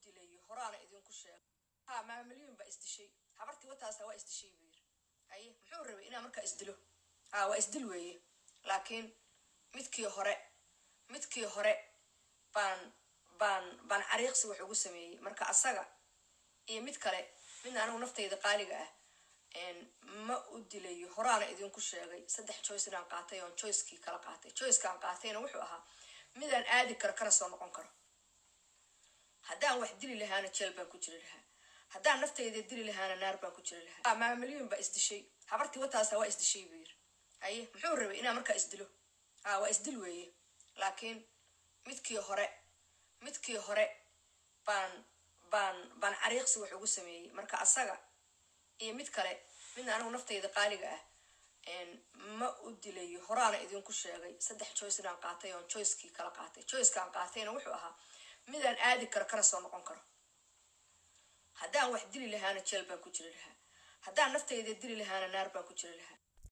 dilayo horaana idinku sheegay ha maamuliyeen ba isdishay habartii wataasa waa isdishay biir haye muxuu rabay inaa markaa isdilo waa isdil weeye laakiin midkii hore baan cariiqsi wax ugu sameeyay marka asaga iyo mid kale midna anigu naftayda qaaliga ah ma u dilayo horaana idinku sheegay 3 choice inaan qaatay oo choice-kii kala qaatay choice-kaan qaatayna wuxuu ahaa midaan aadi karo kana soo noqon karo haddaan wax dili lahaana jeel baan ku jiri lahaa haddaan naftayda dili lahaana naar baan ku jiri lahaa maamuliyeen ba isdishay habartii wataasa waa isdishay biir haye muxuu rabay inaa markaa isdilo waa isdil weeye laakiin midkii hore baan cariiqsi wax ugu sameeyay marka asaga iyo mid kale midna anigu naftayda qaaliga ah ma u dilayo horaana idinku sheegay 3 choice inaan qaatay oo choice-kii kala qaatay choice-kaan qaatayna wuxuu ahaa midaan aadi karo kana soo noqon karo haddaan wax dili lahaana jeel baan ku jiri lahaa haddaan naftayda dili lahaana naar baan ku jiri lahaa